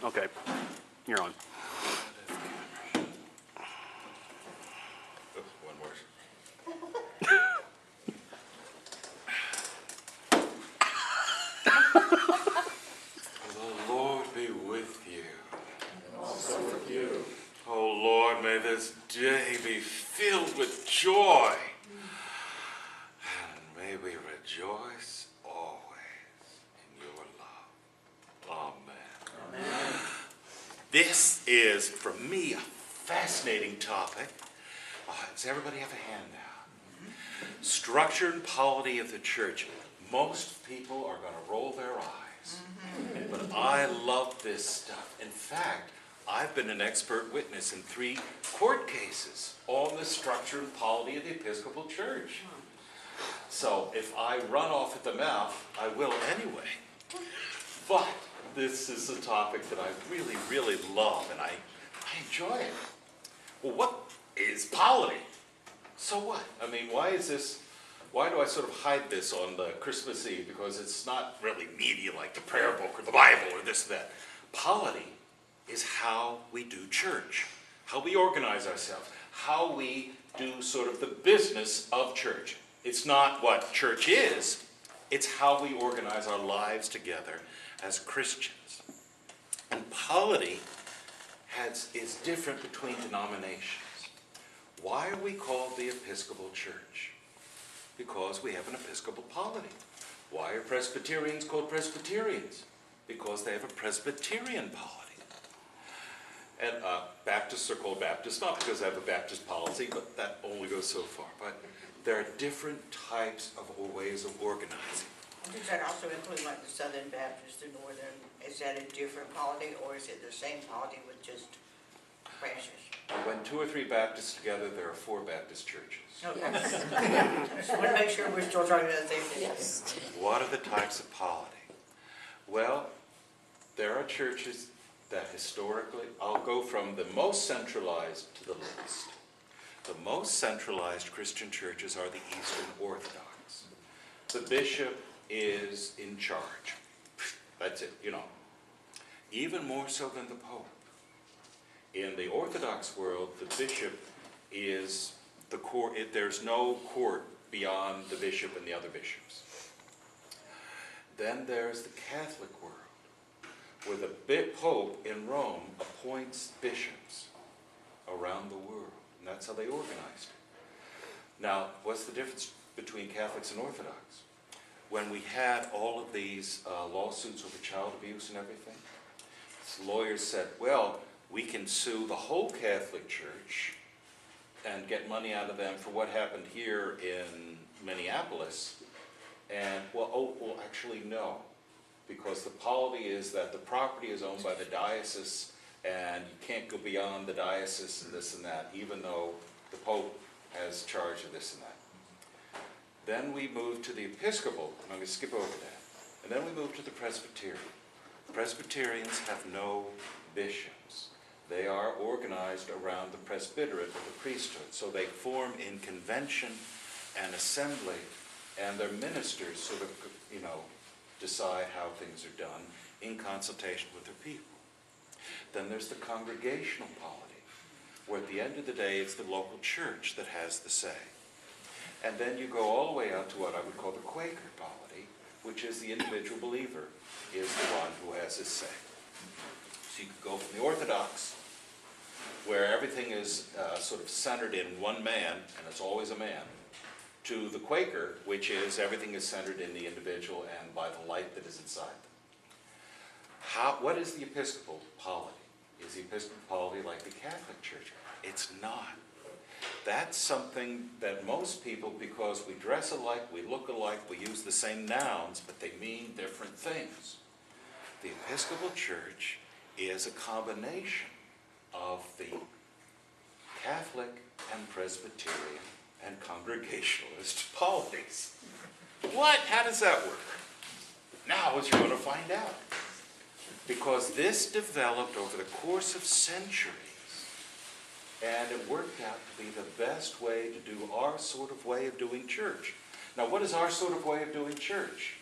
Okay, you're on. One more. The Lord be with you. And also with you. Oh Lord, may this day be filled with joy. And may we rejoice always in your love. Amen. Amen. This is, for me, a fascinating topic. Does everybody have a handout? Structure and polity of the church. Most people are going to roll their eyes. But I love this stuff. In fact, I've been an expert witness in 3 court cases on the structure and polity of the Episcopal Church. So if I run off at the mouth, I will anyway. But this is a topic that I really, really love, and I enjoy it. Well, what is polity? So what? I mean, why do I sort of hide this on the Christmas Eve? Because it's not really meaty like the prayer book or the Bible or this or that. Polity is how we do church, how we organize ourselves, how we do sort of the business of church. It's not what church is, it's how we organize our lives together as Christians. And polity is different between denominations. Why are we called the Episcopal Church? Because we have an Episcopal polity. Why are Presbyterians called Presbyterians? Because they have a Presbyterian polity. And Baptists are called Baptists, not because they have a Baptist policy, but that only goes so far. But there are different types of ways of organizing. Does that also include like the Southern Baptist, the Northern? Is that a different polity, or is it the same polity with just branches? When 2 or 3 Baptists together, there are 4 Baptist churches. Okay. Just want to make sure we're still talking about the same thing. Yes. What are the types of polity? Well, there are churches that historically, I'll go from the most centralized to the least. The most centralized Christian churches are the Eastern Orthodox. The bishop is in charge. That's it, Even more so than the Pope. In the Orthodox world, the bishop is the court. There's no court beyond the bishop and the other bishops. Then there's the Catholic world, where the Pope in Rome appoints bishops around the world. And that's how they organized it. Now, what's the difference between Catholics and Orthodox? When we had all of these lawsuits over child abuse and everything, lawyers said, well, we can sue the whole Catholic Church and get money out of them for what happened here in Minneapolis. And, actually no, because the polity is that the property is owned by the diocese and you can't go beyond the diocese and this and that, even though the Pope has charge of this and that. Then we move to the Episcopal, and I'm going to skip over that. And then we move to the Presbyterian. Presbyterians have no bishops. They are organized around the presbyterate of the priesthood. So they form in convention and assembly, and their ministers sort of, decide how things are done in consultation with their people. Then there's the congregational polity, where at the end of the day, it's the local church that has the say. And then you go all the way out to what I would call the Quaker polity, which is the individual believer is the one who has his say. So you could go from the Orthodox, where everything is sort of centered in one man, and it's always a man, to the Quaker, which is everything is centered in the individual and by the light that is inside them. What is the Episcopal polity? Is the Episcopal polity like the Catholic Church? It's not. That's something that most people, because we dress alike, we look alike, we use the same nouns, but they mean different things. The Episcopal Church is a combination of the Catholic and Presbyterian and Congregationalist polities. What? How does that work? Now, as you're going to find out. Because this developed over the course of centuries, and it worked out to be the best way to do our sort of way of doing church. Now, what is our sort of way of doing church?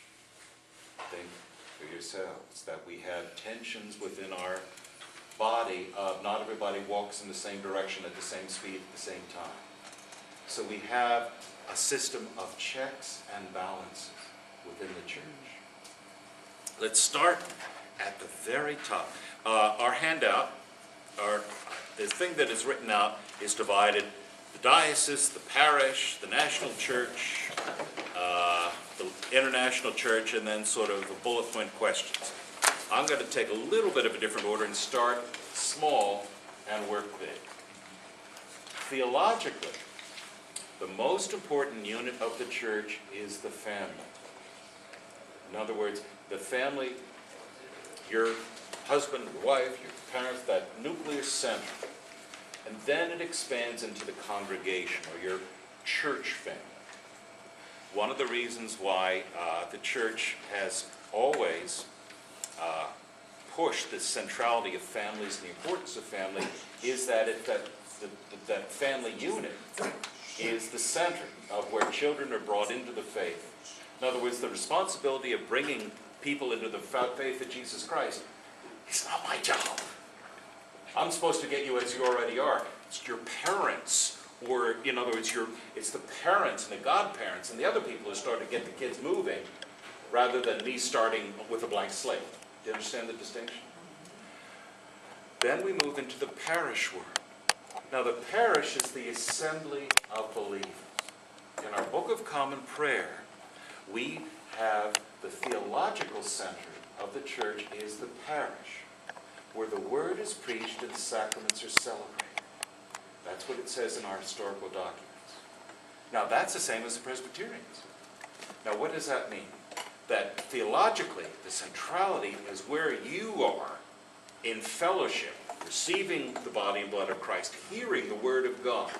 Think for yourselves, that we have tensions within our body of not everybody walks in the same direction at the same speed at the same time. So we have a system of checks and balances within the church. Let's start at the very top. Our handout, the thing that is written out is divided: the diocese, the parish, the national church, the international church, and then sort of the bullet point questions. I'm going to take a little bit of a different order and start small and work big. Theologically, the most important unit of the church is the family. In other words, the family, your husband, your wife, your parents, that nuclear center. And then it expands into the congregation, or your church family. One of the reasons why the church has always pushed this centrality of families and the importance of family is that that family unit is the center of where children are brought into the faith. In other words, the responsibility of bringing people into the faith of Jesus Christ is not my job. I'm supposed to get you as you already are. It's your parents, or in other words, it's the parents and the godparents and the other people who start to get the kids moving, rather than me starting with a blank slate. Do you understand the distinction? Then we move into the parish world. Now the parish is the assembly of believers. In our Book of Common Prayer, we have the theological center of the church is the parish, where the word is preached and the sacraments are celebrated. That's what it says in our historical documents. Now that's the same as the Presbyterians. Now what does that mean? That theologically, the centrality is where you are in fellowship, receiving the body and blood of Christ, hearing the word of God.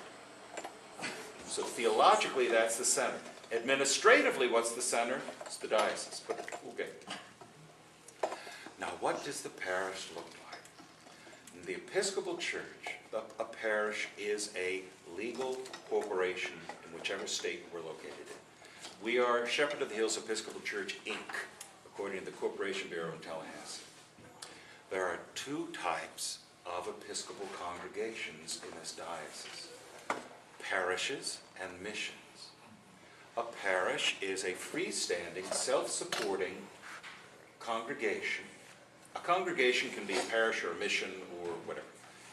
So theologically, that's the center. Administratively, what's the center? It's the diocese. But okay. Now, what does the parish look like? In the Episcopal Church, a parish is a legal corporation in whichever state we're located in. We are Shepherd of the Hills Episcopal Church, Inc., according to the Corporation Bureau in Tallahassee. There are two types of Episcopal congregations in this diocese: parishes and missions. A parish is a freestanding, self-supporting congregation. A congregation can be a parish or a mission or whatever.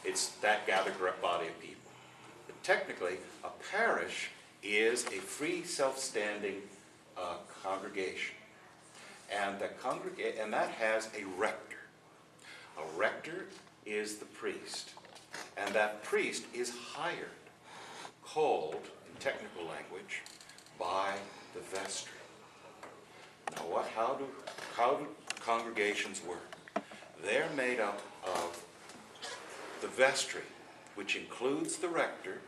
It's that gathered body of people. But technically, a parish is a free, self-standing congregation. And that has a rector. A rector is the priest. And that priest is hired, called, in technical language, by the vestry. Now how do congregations work? They're made up of the vestry, which includes the rector,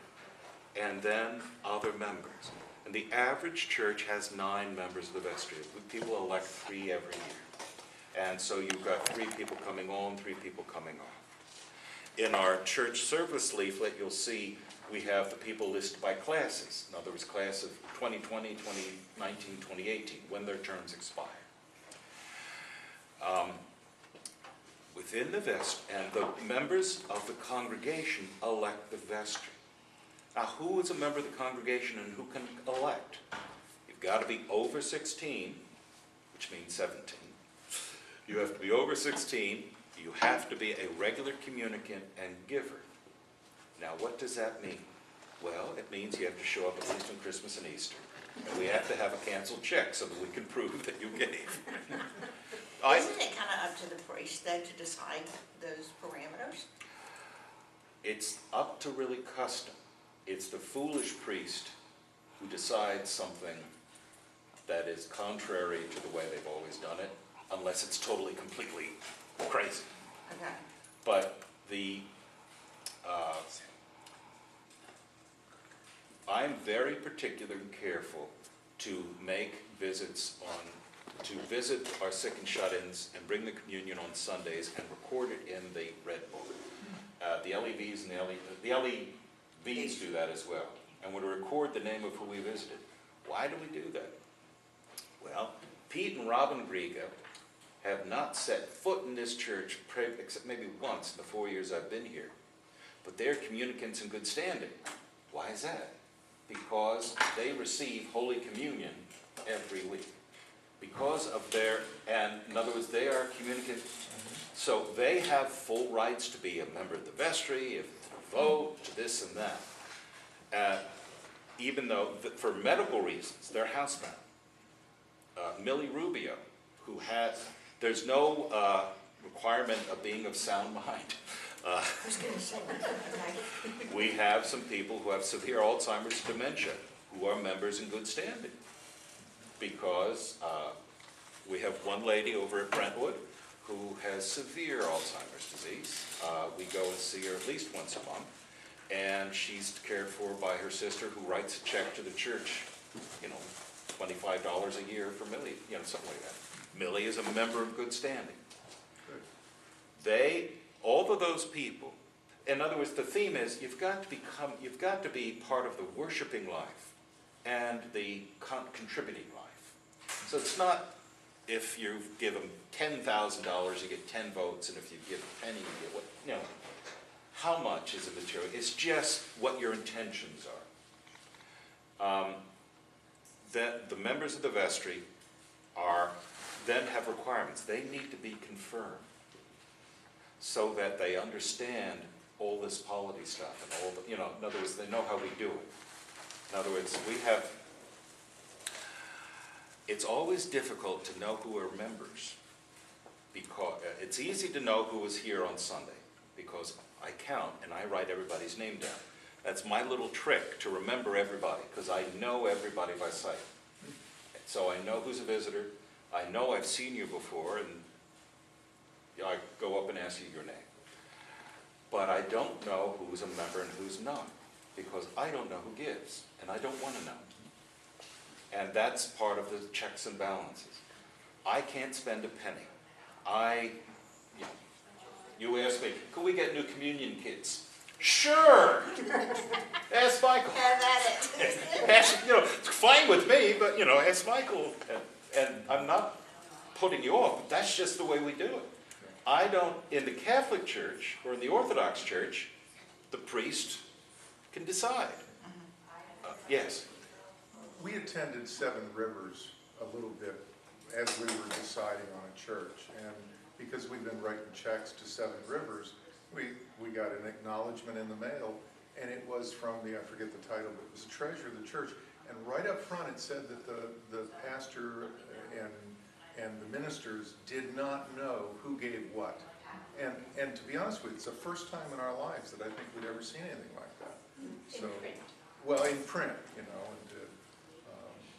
and then other members. And the average church has 9 members of the vestry. People elect 3 every year. And so you've got 3 people coming on, 3 people coming off. In our church service leaflet, you'll see we have the people listed by classes. In other words, class of 2020, 2019, 2018, when their terms expire. Within the vestry, and the members of the congregation elect the vestry. Now, who is a member of the congregation and who can elect? You've got to be over 16, which means 17. You have to be over 16. You have to be a regular communicant and giver. Now, what does that mean? Well, it means you have to show up at least on Christmas and Easter. And we have to have a canceled check so that we can prove that you gave. Isn't it kind of up to the priest then to decide those parameters? It's up to really custom. It's the foolish priest who decides something that is contrary to the way they've always done it, unless it's totally, completely crazy. Okay. But I'm very particular and careful to make visits to visit our sick and shut-ins and bring the communion on Sundays and record it in the Red Book. The LEVs and the LEVs do that as well. And would record the name of who we visited. Why do we do that? Well, Pete and Robin Griega have not set foot in this church, except maybe once in the 4 years I've been here. But they're communicants in good standing. Why is that? Because they receive Holy Communion every week. Because of their, and in other words, they are communicants. So they have full rights to be a member of the vestry, if to vote, to this and that. Even though, for medical reasons, they're housebound. Millie Rubio, who has, there's no requirement of being of sound mind. I was gonna say, We have some people who have severe Alzheimer's dementia who are members in good standing. Because we have one lady over at Brentwood who has severe Alzheimer's disease. We go and see her at least once a month. And she's cared for by her sister who writes a check to the church, you know, $25 a year for Millie, you know, something like that. Millie is a member of good standing. All of those people, in other words, the theme is you've got to be part of the worshiping life and the contributing life. So it's not if you give them $10,000, you get 10 votes, and if you give a penny, you get what, you know. How much is immaterial? It's just what your intentions are. That the members of the vestry then have requirements. They need to be confirmed so that they understand all this polity stuff and all the, you know, in other words, they know how we do it. In other words, it's always difficult to know who are members because it's easy to know who was here on Sunday because I count and I write everybody's name down. That's my little trick to remember everybody because I know everybody by sight. So I know who's a visitor. I know I've seen you before and I go up and ask you your name. But I don't know who's a member and who's not because I don't know who gives and I don't want to know. And that's part of the checks and balances. I can't spend a penny. You ask me, can we get new communion kits? Sure! Ask Michael. have at it. It's fine with me, but, ask Michael. And I'm not putting you off, but that's just the way we do it. In the Catholic Church, or in the Orthodox Church, the priest can decide. Yes? We attended Seven Rivers a little bit as we were deciding on a church. And because we've been writing checks to Seven Rivers, we got an acknowledgement in the mail, and it was from I forget the title, but it was the treasurer of the church. And right up front it said that the pastor and the ministers did not know who gave what. And to be honest with you, it's the first time in our lives that I think we'd ever seen anything like that. So, well, in print,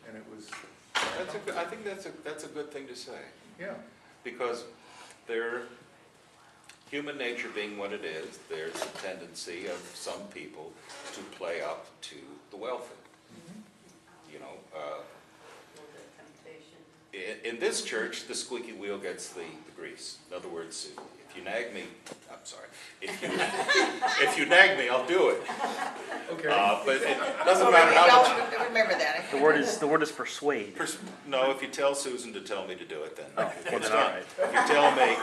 and it was. I think that's a good thing to say. Yeah. Because human nature being what it is, there's a tendency of some people to play up to the wealthy. In this church, the squeaky wheel gets the grease. In other words, if you nag me, I'm sorry. If you nag me, I'll do it. Okay. But it doesn't matter how much. Don't remember that. The word is persuade. No, if you tell Susan to tell me to do it, then Oh, well, it's then all done. right. If you tell me,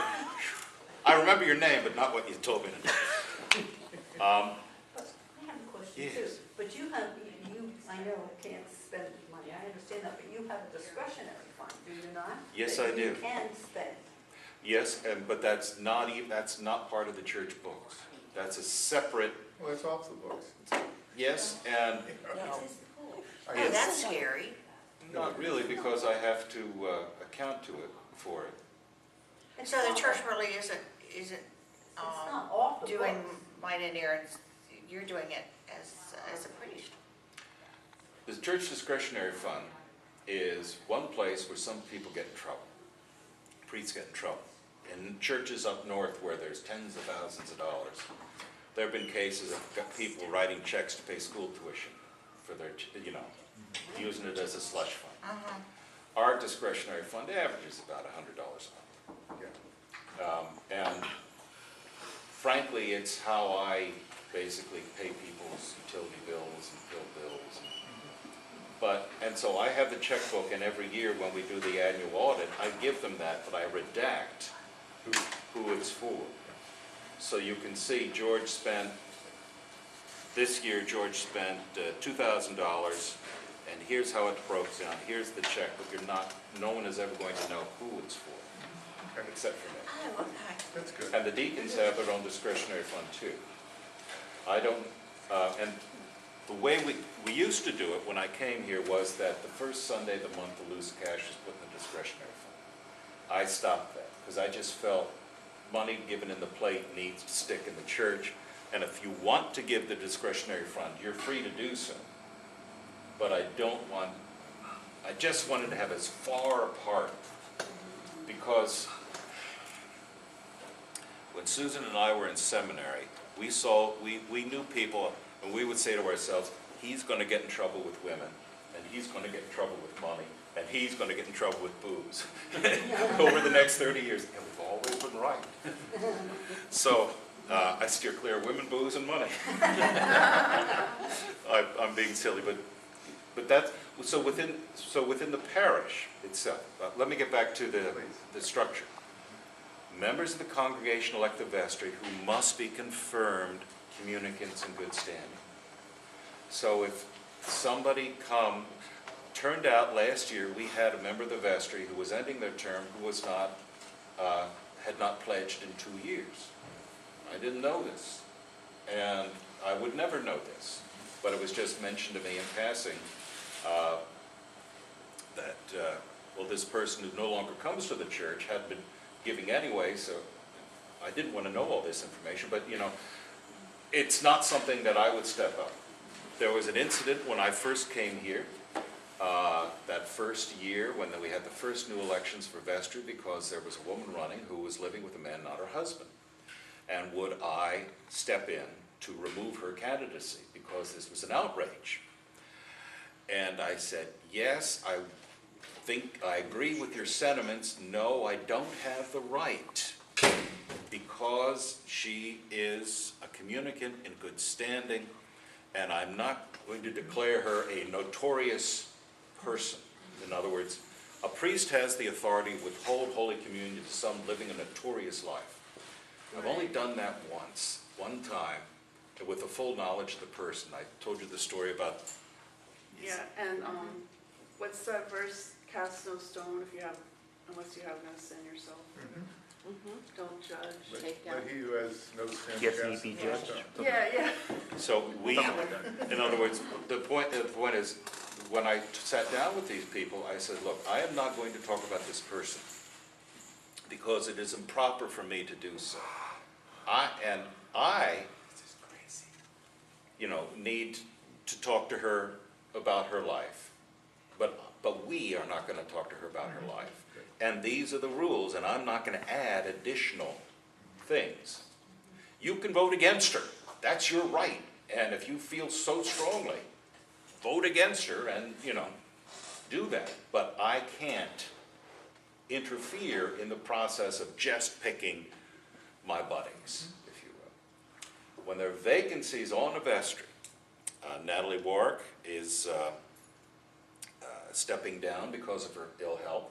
I remember your name, but not what you told me to do. I have a question too, Yes. but I know I can't spend money, I understand that, but you have a discretionary fund, do you not? Yes, That I do. You can spend. Yes, but that's not part of the church books. That's a separate, Well, it's off the books. yes, and No. I Oh, guess- that's scary. not really, because I have to account to it for it. And so the church really isn't It's not off the doing books. mine and Aaron's, you're doing it as a priest. The church discretionary fund is one place where some people get in trouble. Priests get in trouble. In churches up north where there's tens of thousands of dollars, there have been cases of people writing checks to pay school tuition for their, using it as a slush fund. Uh-huh. Our discretionary fund averages about $100 a month. Yeah. And frankly, it's how I basically pay people's utility bills and bill bills. And so I have the checkbook, and every year when we do the annual audit, I give them that, but I redact who it's for. So you can see George spent, this year George spent $2,000, and here's how it broke down. Here's the check, but no one is ever going to know who it's for, except for me. Oh, okay. That's good. And the deacons have their own discretionary fund too. I don't, and the way we used to do it when I came here was that the first Sunday of the month, the loose cash was put in the discretionary fund. I stopped that because I just felt money given in the plate needs to stick in the church. And if you want to give the discretionary fund, you're free to do so. But I just wanted to have as far apart, because when Susan and I were in seminary, we knew people, and we would say to ourselves, he's going to get in trouble with women, and he's going to get in trouble with money, and he's going to get in trouble with booze. Over the next 30 years, and we've always been right. So I steer clear of women, booze, and money. I'm being silly, but that's so within the parish itself. Let me get back to the structure. Members of the congregation elect the vestry, who must be confirmed communicants in good standing. So if somebody turned out last year we had a member of the vestry who was ending their term who was not, had not pledged in 2 years. I didn't know this, and I would never know this, but it was just mentioned to me in passing that, well, this person who no longer comes to the church had been giving anyway, so I didn't want to know all this information, but it's not something that I would step up. There was an incident when I first came here, that first year when we had the first new elections for vestry, because there was a woman running who was living with a man, not her husband. And would I step in to remove her candidacy because this was an outrage? And I said, yes, I think I agree with your sentiments. No, I don't have the right, because she is a communicant in good standing, and I'm not going to declare her a notorious person. In other words, a priest has the authority to withhold Holy Communion to some living a notorious life. I've only done that one time, with the full knowledge of the person. I told you the story about. Yeah, and what's that verse? Cast no stone unless you have no sin yourself. Don't judge. Let he who has no sin Yes, cast he be the judged. stone. Yeah. So in other words, the point is, when I sat down with these people, I said, look, I am not going to talk about this person because it is improper for me to do so. I need to talk to her about her life, but we are not going to talk to her about her life. And these are the rules, and I'm not going to add additional things. You can vote against her. That's your right. And if you feel so strongly, vote against her and, do that. But I can't interfere in the process of just picking my buddies, if you will. When there are vacancies on a vestry, Natalie Warwick is stepping down because of her ill health.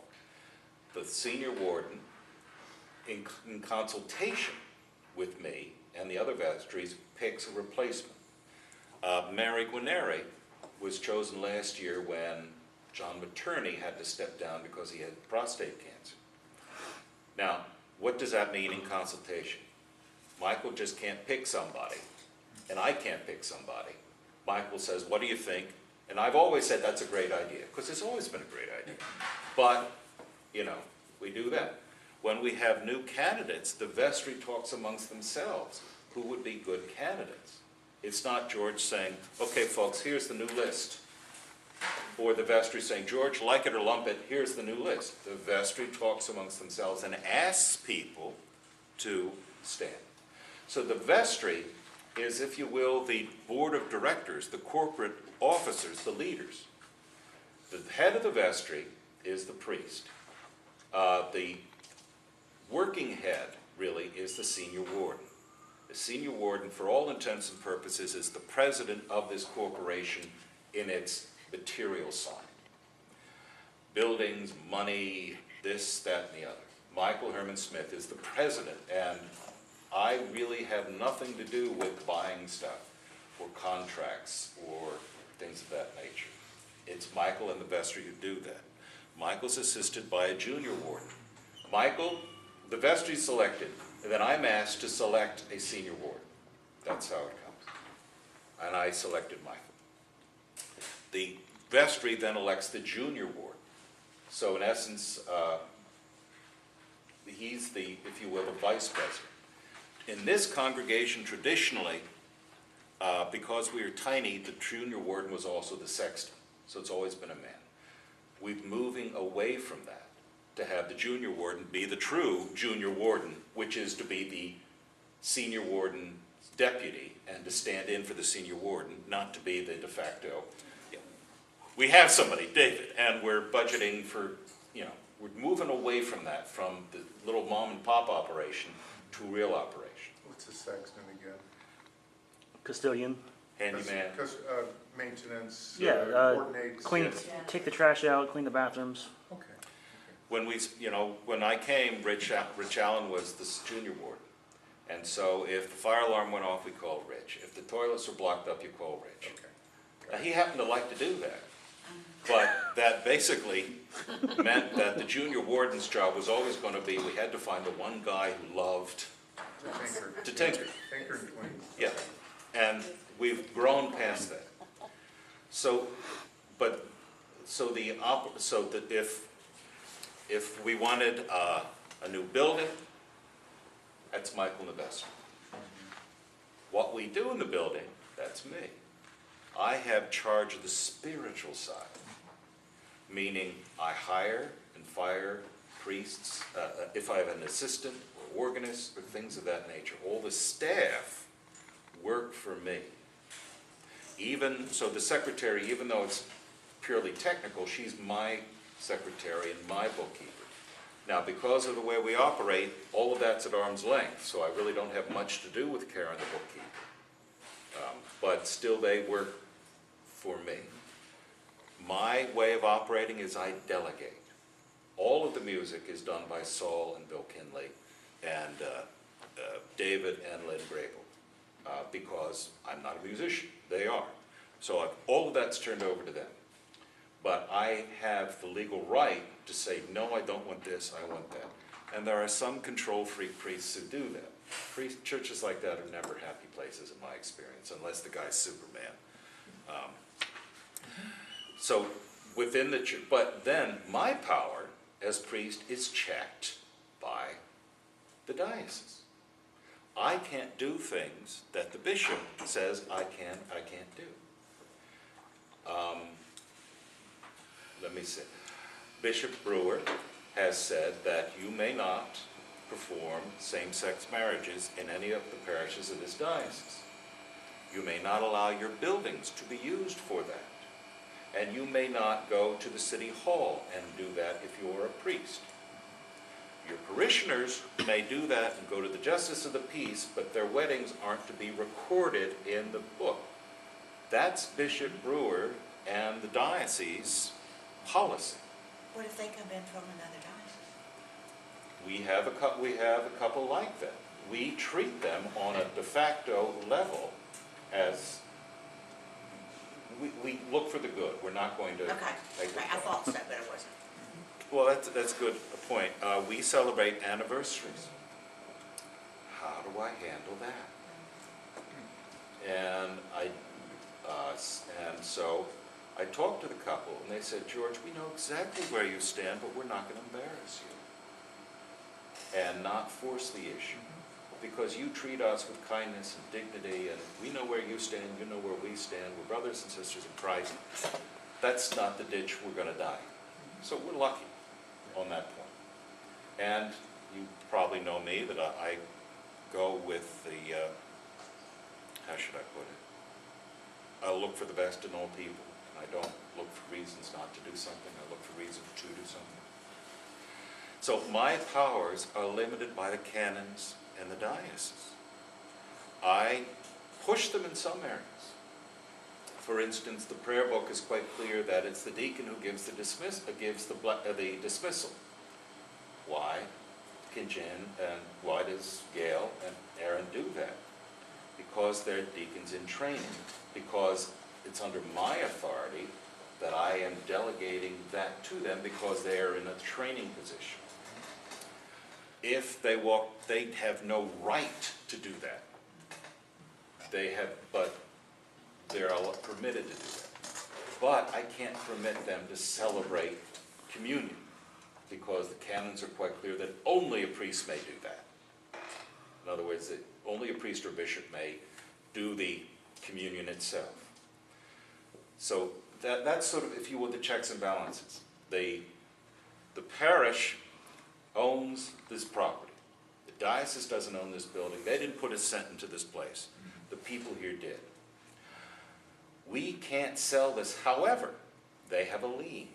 The senior warden, in consultation with me and the other vestries, picks a replacement. Mary Guarneri was chosen last year when John Materney had to step down because he had prostate cancer. Now, what does that mean in consultation? Michael just can't pick somebody, and I can't pick somebody. Michael says, what do you think? And I've always said that's a great idea, because it's always been a great idea. But, we do that. When we have new candidates, the vestry talks amongst themselves who would be good candidates. It's not George saying, okay, folks, here's the new list. Or the vestry saying, George, like it or lump it, here's the new list. The vestry talks amongst themselves and asks people to stand. So the vestry is, if you will, the board of directors, the corporate officers, the leaders. The head of the vestry is the priest. The working head, really, is the senior warden. The senior warden, for all intents and purposes, is the president of this corporation in its material side. Buildings, money, this, that, and the other. Michael Herman Smith is the president, and I really have nothing to do with buying stuff or contracts or things of that nature. It's Michael and the vestry who do that. Michael's assisted by a junior warden. Michael, the vestry selected, and then I'm asked to select a senior warden. That's how it comes. And I selected Michael. The vestry then elects the junior warden. So in essence, he's the, if you will, the vice president. In this congregation, traditionally, because we are tiny, the junior warden was also the sexton. So it's always been a man. We're moving away from that to have the junior warden be the true junior warden, which is to be the senior warden's deputy and to stand in for the senior warden, not to be the de facto. Yeah. We have somebody, David, and we're budgeting for, we're moving away from that, from the little mom and pop operation to real operation. What's a sexton again? Custodian. Handyman. Maintenance, Yeah, coordinates. clean, Yes. take the trash out, clean the bathrooms. Okay. When when I came, Rich Allen was the junior warden. And so if the fire alarm went off, we called Rich. If the toilets were blocked up, you call Rich. Okay. Now, he happened to like to do that. But that basically meant that the junior warden's job was always going to be, we had to find the one guy who loved to tinker. Tinker and clean. Yeah, and we've grown past that. So that if we wanted a new building, that's Michael Nevesta. What we do in the building, that's me. I have charge of the spiritual side, meaning I hire and fire priests, if I have an assistant or organist or things of that nature. All the staff work for me. So the secretary, even though it's purely technical, she's my secretary and my bookkeeper. Now, because of the way we operate, all of that's at arm's length, so I really don't have much to do with Karen, the bookkeeper. But still, they work for me. My way of operating is I delegate. All of the music is done by Saul and Bill Kinley and David and Lynn Grable, because I'm not a musician. They are. So all of that's turned over to them. But I have the legal right to say, no, I don't want this, I want that. And there are some control freak priests who do that. Churches like that are never happy places in my experience, unless the guy's Superman. So within the church, but then my power as priest is checked by the diocese. I can't do things that the bishop says I can't do. Let me see. Bishop Brewer has said that you may not perform same-sex marriages in any of the parishes of this diocese. You may not allow your buildings to be used for that. And you may not go to the city hall and do that if you're a priest. Your parishioners may do that and go to the justice of the peace, but their weddings aren't to be recorded in the book. That's Bishop Brewer and the diocese policy. What if they come in from another diocese? We have a couple like that. We treat them on a de facto level as we look for the good. We're not going to Okay, make right, I thought so, but it wasn't. Well, that's a good point. We celebrate anniversaries. How do I handle that? And so I talked to the couple, and they said, George, we know exactly where you stand, but we're not going to embarrass you and not force the issue, because you treat us with kindness and dignity, and we know where you stand, you know where we stand. We're brothers and sisters in Christ. That's not the ditch we're going to die. So we're lucky on that point. And you probably know me, that I go with the, how should I put it? I look for the best in all people. I don't look for reasons not to do something. I look for reasons to do something. So my powers are limited by the canons and the diocese. I push them in some areas. For instance, the prayer book is quite clear that it's the deacon who gives the the dismissal. Why can Jen and why does Gail and Aaron do that? Because they're deacons in training. Because it's under my authority that I am delegating that to them because they are in a training position. If they walk, they have no right to do that. But they're permitted to do that. But I can't permit them to celebrate communion because the canons are quite clear that only a priest may do that. In other words, that only a priest or bishop may do the communion itself. So that's sort of, if you will, the checks and balances. The parish owns this property. The diocese doesn't own this building. They didn't put a cent into this place. The people here did. We can't sell this. However, they have a lien.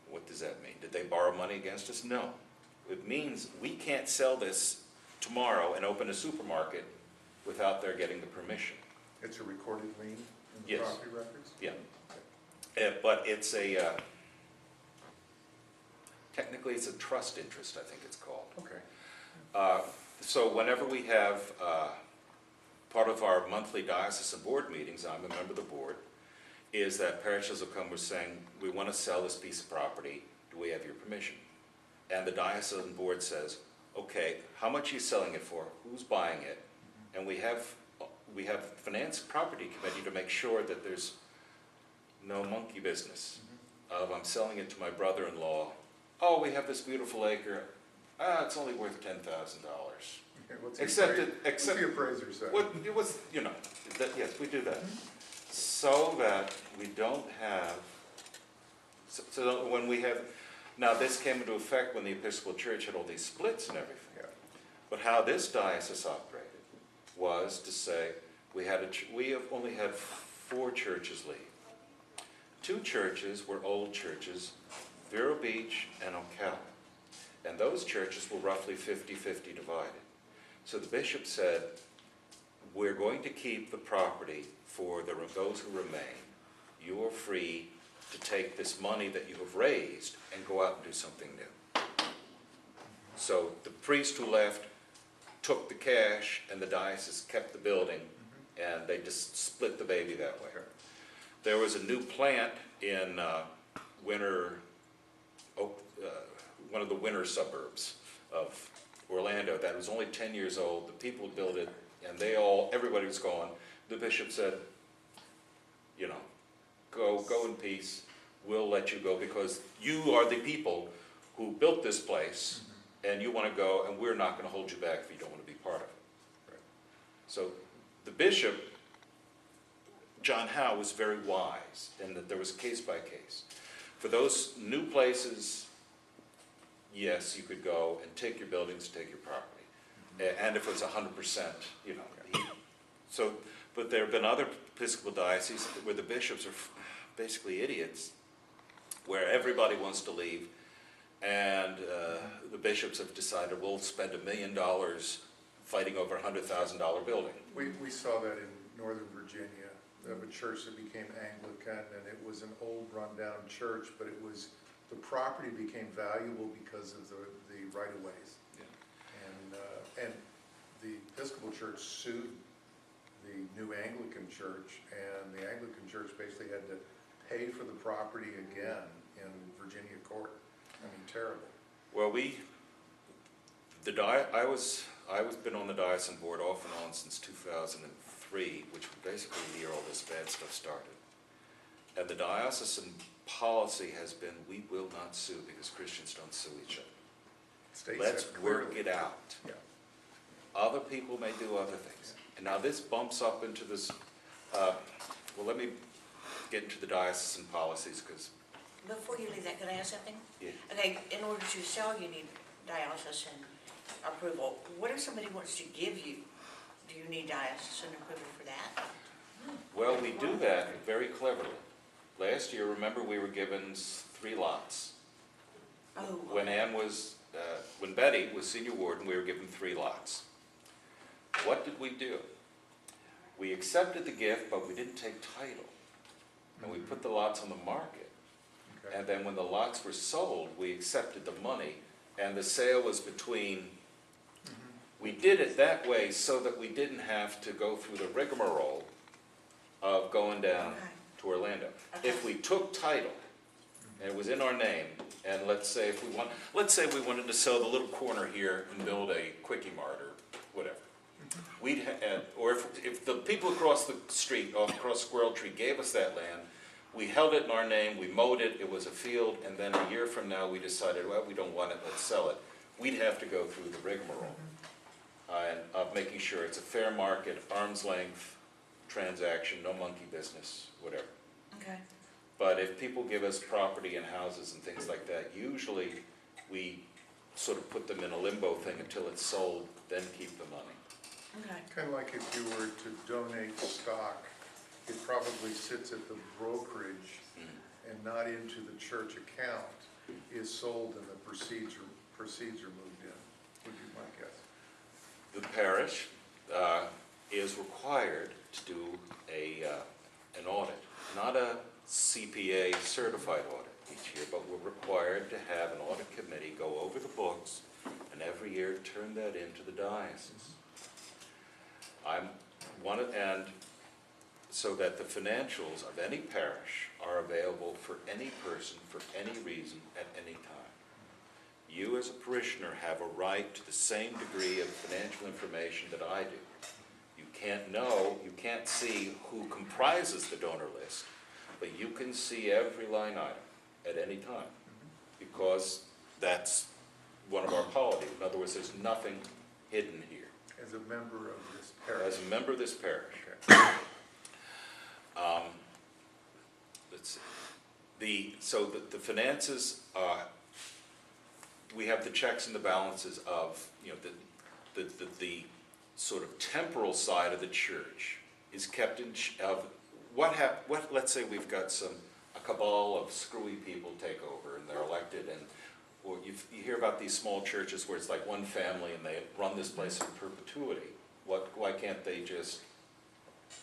What does that mean? Did they borrow money against us? No. It means we can't sell this tomorrow and open a supermarket without their getting the permission. It's a recorded lien in the Yes. property records? Yeah. But it's technically it's a trust interest, I think it's called. Okay. So whenever we have part of our monthly diocesan board meetings, I'm a member of the board, is that parishes will come with saying, we want to sell this piece of property, do we have your permission? And the diocesan board says, okay, how much are you selling it for? Who's buying it? And we have finance property committee to make sure that there's no monkey business of I'm selling it to my brother-in-law. Oh, we have this beautiful acre. It's only worth $10,000. Okay, what's Except the appraiser say? it was, yes, we do that. So that we don't have, so when we have, now this came into effect when the Episcopal Church had all these splits and everything. Yeah. But how this diocese operated was to say, we have only had 4 churches leave. 2 churches were old churches, Vero Beach and Ocala. And those churches were roughly 50-50 divided. So the bishop said, we're going to keep the property for those who remain. You are free to take this money that you have raised and go out and do something new. So the priest who left took the cash and the diocese kept the building and they just split the baby that way. There was a new plant in one of the winter suburbs of Orlando that was only 10 years old. The people built it and everybody was gone. The bishop said, go in peace. We'll let you go because you are the people who built this place and you want to go and we're not going to hold you back if you don't want to be part of it. Right. So the bishop, John Howe, was very wise in that there was case by case. For those new places, yes, you could go and take your buildings, take your property. And if it was 100%, but there have been other Episcopal dioceses where the bishops are basically idiots, where everybody wants to leave, and the bishops have decided we'll spend $1 million fighting over a $100,000 building. We saw that in Northern Virginia, of a church that became Anglican, and it was an old rundown church, but the property became valuable because of the right-of-ways. Yeah. And the Episcopal Church sued the new Anglican church, and the Anglican church basically had to pay for the property again in Virginia court. I mean, terrible. Well, I was been on the diocesan board off and on since 2003, which was basically the year all this bad stuff started. And the diocesan policy has been, we will not sue because Christians don't sue each other. States Let's have work clearly- it out. Yeah. Other people may do other things. And now this bumps up into this, well, let me get into the diocesan policies because, Before you leave that, can I ask something? yeah. Okay, in order to sell, you need diocesan approval. What if somebody wants to give you? Do you need diocesan approval for that? Well, we do that very cleverly. Last year, remember, we were given 3 lots. Oh, When when Betty was senior warden, we were given 3 lots. What did we do? We accepted the gift, but we didn't take title. and we put the lots on the market. Okay. And then when the lots were sold, we accepted the money, and the sale was between, we did it that way so that we didn't have to go through the rigmarole of going down Okay. to Orlando. Okay. If we took title, and it was in our name, and let's say we wanted to sell the little corner here and build a Quickie Mart or whatever. Or if the people across the street, across Squirrel Tree, gave us that land, we held it in our name, we mowed it, it was a field, and then a year from now, we decided, well, we don't want it, let's sell it. We'd have to go through the rigmarole, and of making sure it's a fair market, arm's length transaction, no monkey business, whatever. Okay. But if people give us property and houses and things like that, usually we sort of put them in a limbo thing until it's sold, then keep the money. Okay. Kind of like if you were to donate stock, it probably sits at the brokerage and not into the church account, is sold and the proceeds are moved in, would be my guess. The parish is required to do an audit, not a CPA certified audit each year, but we're required to have an audit committee go over the books and every year turn that into the diocese. And so that the financials of any parish are available for any person for any reason at any time. You as a parishioner have a right to the same degree of financial information that I do. You can't see who comprises the donor list, but you can see every line item at any time, because that's one of our policies. In other words, there's nothing hidden here. As a member of this parish. As a member of this parish. Okay. Let's see. So the finances, we have the checks and the balances of, the sort of temporal side of the church is kept in, let's say we've got a cabal of screwy people take over and they're elected, or you hear about these small churches where it's like one family and they run this place in perpetuity. Why can't they just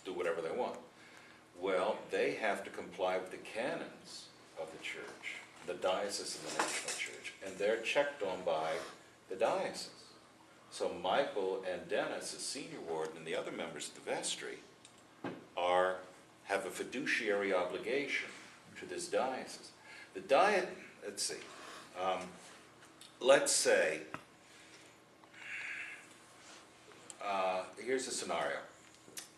do whatever they want? Well, they have to comply with the canons of the church, the diocese and the national church, and they're checked on by the diocese. So Michael and Dennis, as senior warden, and the other members of the vestry have a fiduciary obligation to this diocese. Let's see, let's say, here's a scenario.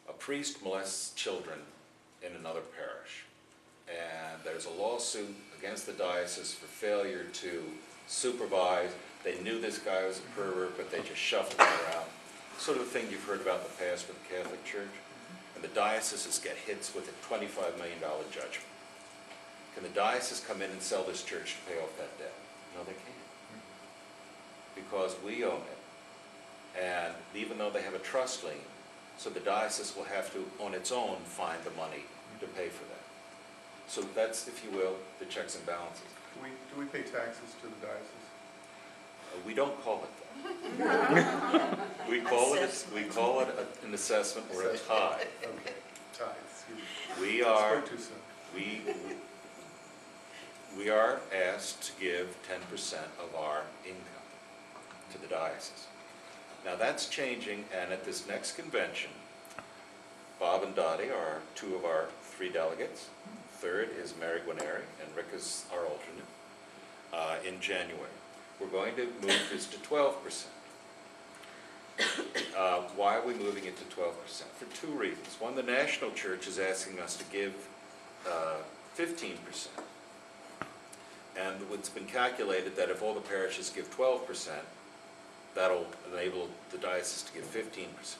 A priest molests children in another parish, and there's a lawsuit against the diocese for failure to supervise. They knew this guy was a pervert, but they just shuffled him around. Sort of the thing you've heard about in the past with the Catholic Church. And the dioceses get hit with a $25 million judgment. Can the diocese come in and sell this church to pay off that debt? No, they can't. Because we own it. And even though they have a trust lien, so the diocese will have to, on its own, find the money to pay for that. So that's, if you will, the checks and balances. Do we pay taxes to the diocese? We don't call it that. We call it an assessment or a tithe. Okay, tithes, excuse me. We are, Spoke too soon. we are asked to give 10% of our income to the diocese. Now that's changing, and at this next convention, Bob and Dottie are two of our 3 delegates. Third is Mary Guarneri, and Rick is our alternate, in January. We're going to move this to 12%. Why are we moving it to 12%? For 2 reasons. One, the national church is asking us to give 15%. And it's been calculated that if all the parishes give 12%, that'll enable the diocese to give 15%.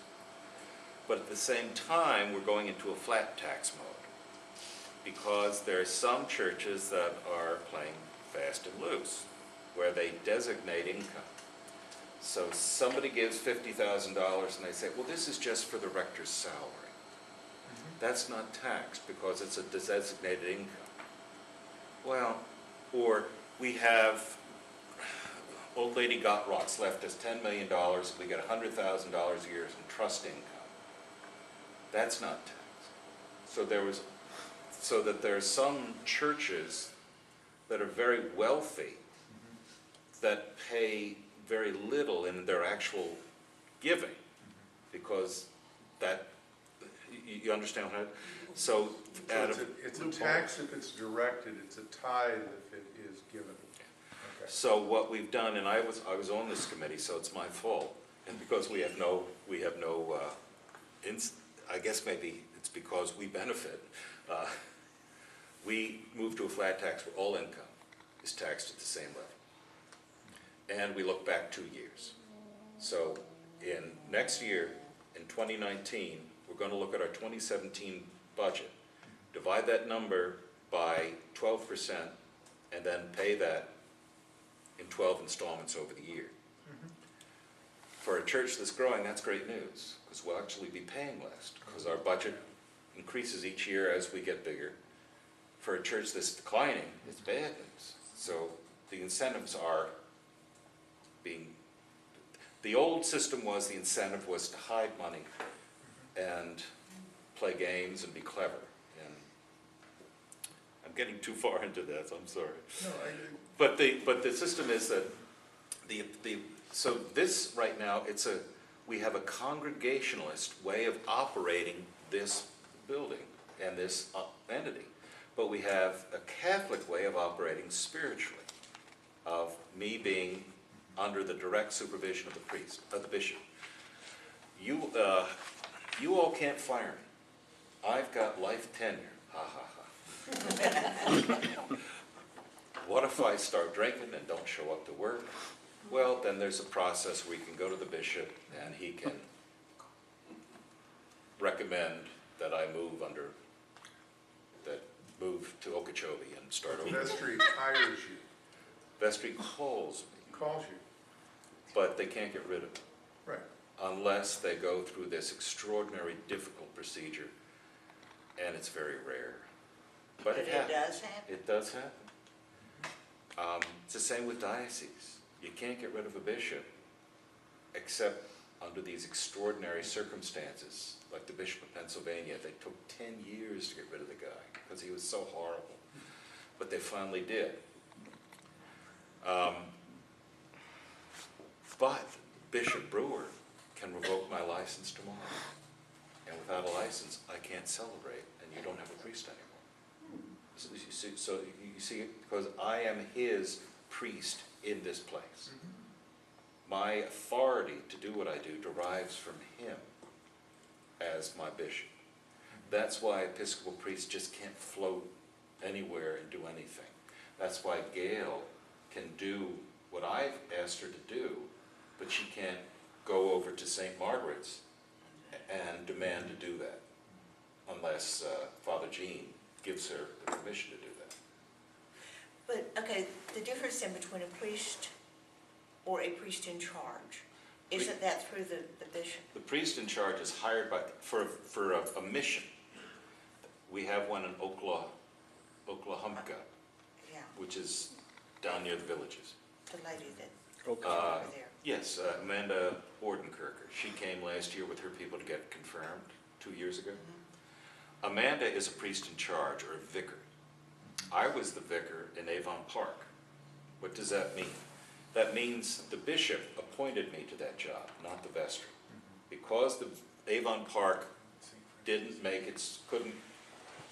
But at the same time, we're going into a flat tax mode, because there are some churches that are playing fast and loose, where they designate income. So somebody gives $50,000 and they say, well, this is just for the rector's salary. That's not taxed because it's a designated income. Well, or we have old lady Gottrocks left us $10 million, we get $100,000 a year in trust income. That's not taxed. So so that there are some churches that are very wealthy that pay very little in their actual giving, because that, you understand what I, so So out it's of. it's a tax if it's directed, it's a tithe if it is given. Okay. So what we've done, and I was on this committee, so it's my fault, and because we have no, I guess maybe it's because we benefit. We moved to a flat tax where all income is taxed at the same level. And we look back 2 years. So in next year, in 2019, we're going to look at our 2017 budget, divide that number by 12%, and then pay that in 12 installments over the year. For a church that's growing, that's great news, because we'll actually be paying less, because our budget increases each year as we get bigger. For a church that's declining, it's bad news. So the incentives are being, the old system was the incentive was to hide money and play games and be clever. And I'm getting too far into this, I'm sorry. No, But the system is that so this right now, we have a congregationalist way of operating this building and this entity. But we have a Catholic way of operating spiritually, of me being under the direct supervision of the priest, of the bishop. You all can't fire me. I've got life tenure. Ha ha ha. What if I start drinking and don't show up to work? Well, then there's a process where you can go to the bishop and he can recommend that I move to Okeechobee and start over. vestry hires you, Vestry calls me, calls you, but they can't get rid of me right. unless they go through this extraordinary difficult procedure, and it's very rare. But it happens. does happen. It does happen. It's the same with dioceses. You can't get rid of a bishop except under these extraordinary circumstances, like the Bishop of Pennsylvania. They took 10 years to get rid of the guy because he was so horrible, but they finally did. But Bishop Brewer can revoke my license tomorrow, and without a license, I can't celebrate, and you don't have a priest anymore. So you see, because I am his priest in this place. My authority to do what I do derives from him as my bishop. That's why Episcopal priests just can't float anywhere and do anything. That's why Gail can do what I've asked her to do, but she can't go over to St. Margaret's and demand to do that unless Father Jean gives her the permission to do that. But, okay, the difference in between a priest or a priest in charge, isn't that through the bishop? The priest in charge is hired for a mission. We have one in Oklahoma, Yeah, which is down near the villages. the lady that Okay. over there. Yes, Amanda Bordenkirker. She came last year with her people to get confirmed 2 years ago. Amanda is a priest in charge, or a vicar. I was the vicar in Avon Park. What does that mean? That means the bishop appointed me to that job, not the vestry. Because the Avon Park didn't make its,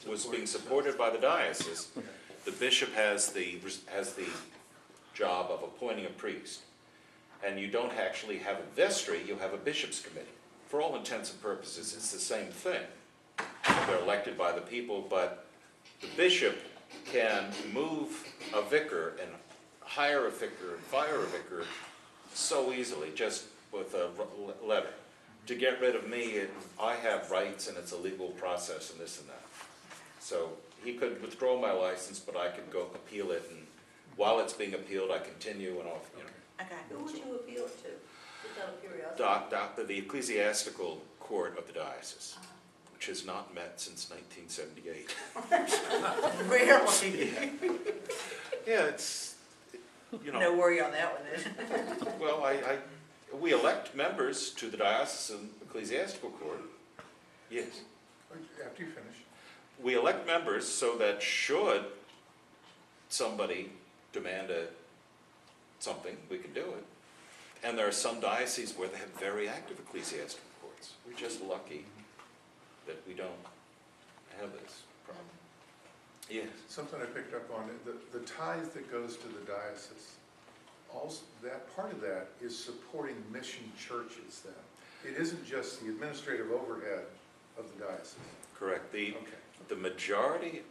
was being supported by the diocese, the bishop has the job of appointing a priest. And you don't actually have a vestry, you have a bishop's committee. For all intents and purposes, it's the same thing. They're elected by the people, but the bishop can move a vicar and hire a vicar and fire a vicar so easily, just with a letter. To get rid of me, I have rights and it's a legal process and this and that. So he could withdraw my license, but I could go appeal it, and while it's being appealed, I continue and off, you know. Okay. Who would you appeal it to? Just out of curiosity. The ecclesiastical court of the diocese, which has not met since 1978. Really? Yeah, it's, you No know, worry on that one then. well, we elect members to the diocesan ecclesiastical court. Yes. After you finish. we elect members so that should somebody demand something, we can do it. And there are some dioceses where they have very active ecclesiastical courts. We're just lucky that we don't have this problem. Yes. Something I picked up on, the tithe that goes to the diocese, also, that part of that is supporting mission churches then. It isn't just the administrative overhead of the diocese. Correct. Okay. The majority,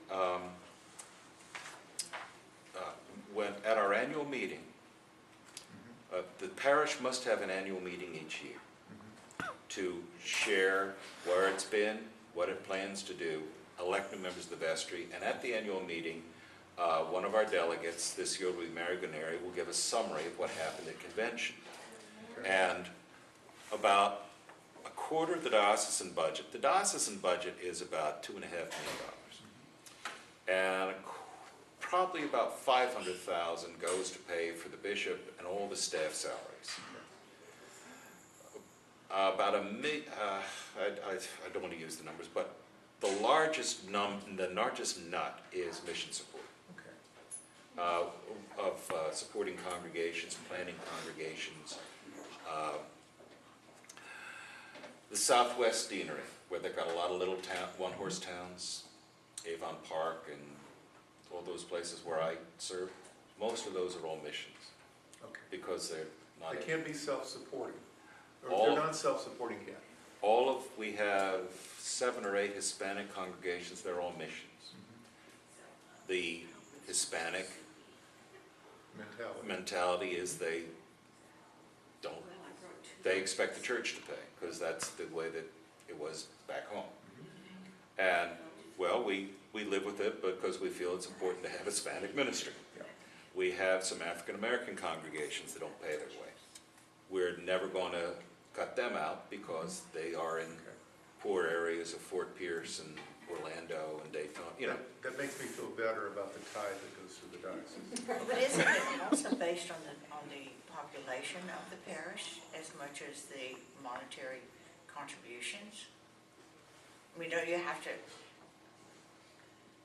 when at our annual meeting, the parish must have an annual meeting each year to share where it's been, what it plans to do, elect new members of the vestry, and at the annual meeting, one of our delegates, this year will be Mary Guarneri, will give a summary of what happened at convention. And about a quarter of the diocesan budget is about $2.5 million. And probably about 500,000 goes to pay for the bishop and all the staff salaries. About I don't want to use the numbers, but the largest nut is mission support. Okay. Of supporting congregations, planning congregations. The Southwest Deanery, where they've got a lot of little one-horse towns, Avon Park and all those places where I serve, most of those are all missions, Okay. because they're not. They can't be self-supporting, or All- they're not self-supporting yet. We have 7 or 8 Hispanic congregations, they're all missions. The Hispanic mentality is they expect the church to pay, because that's the way that it was back home. And, well, we live with it because we feel it's important to have a Hispanic ministry. Yeah. We have some African-American congregations that don't pay their way. We're never going to cut them out because they are in Okay. poor areas of Fort Pierce and Orlando and Daytona, you know. That makes me feel better about the tithe that goes through the diocese. But isn't it also based on the population of the parish as much as the monetary contributions? I mean, don't you have to,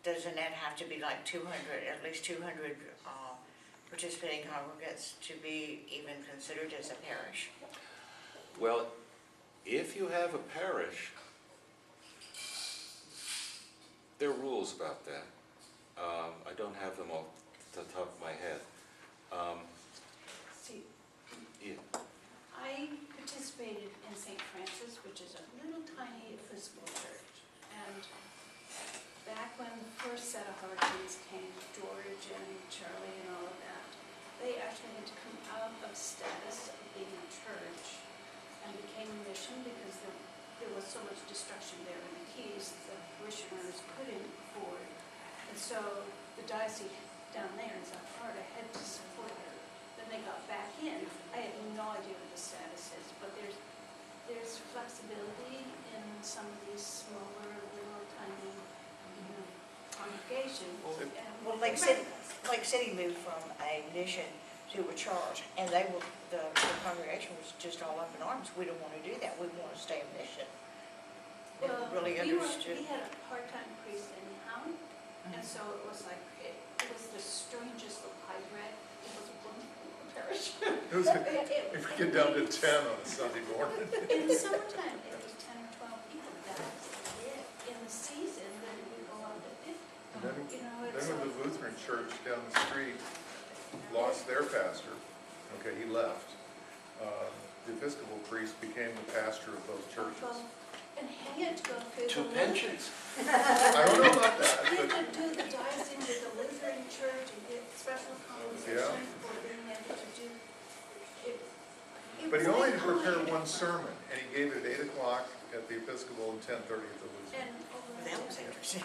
doesn't that have to be like 200, at least 200 participating congregants to be even considered as a parish? Well, if you have a parish, there are rules about that. I don't have them off the top of my head. See, Yeah. I participated in St. Francis, which is a little tiny Episcopal church. And back when the first set of hurricanes came, George and Charlie and all of that, they actually had to come out of status of being a church and became a mission because there was so much destruction there in the Keys that parishioners couldn't afford. And so the diocese down there in South Florida had to support them. Then they got back in. I have no idea what the status is, but there's flexibility in some of these smaller, little tiny, congregations. Well, Lake City moved from a mission to a church, and the congregation was just all up in arms. We don't want to do that. We want to stay a mission. They Well, really understood. we had a part-time priest anyhow, and so it was like, it was the strangest little hybrid. It was a wonderful parish. If we get down to 10 on a Sunday morning. In the summertime, it was 10 or 12 people. That's it. In the season, then we go out to 50. Then It's when the Lutheran church down the street lost their pastor, okay, he left, the Episcopal priest became the pastor of both churches. And he had to go through Two the pensions. I don't know about that, You but could do the diocese with the Lutheran church and get special compensation for being able to do it. But he only had to prepare one sermon, and he gave it at 8 o'clock at the Episcopal and 10:30 at the Lutheran. And That was interesting.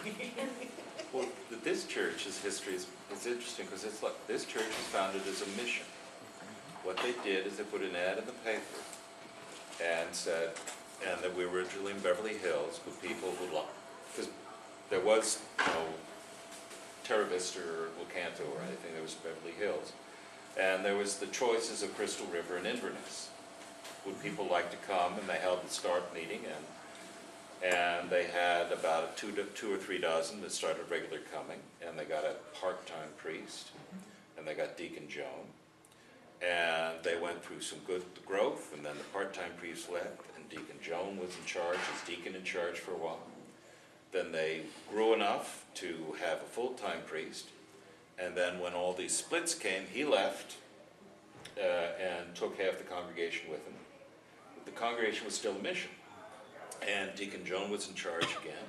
Well, this church's history is interesting because it's like, this church was founded as a mission. What they did is they put an ad in the paper and said, and that we were originally in Beverly Hills, but people would like, because there was no Terra Vista or Lecanto or anything, there was Beverly Hills. And there was the choices of Crystal River and Inverness. Would people like to come? And they held the start meeting, And they had about two or three dozen that started regular coming, and they got a part-time priest, and they got Deacon Joan. And they went through some good growth, and then the part-time priest left, and Deacon Joan was in charge, as deacon in charge for a while. Then they grew enough to have a full-time priest, and then when all these splits came, he left and took half the congregation with him. The congregation was still a mission, and Deacon Joan was in charge again,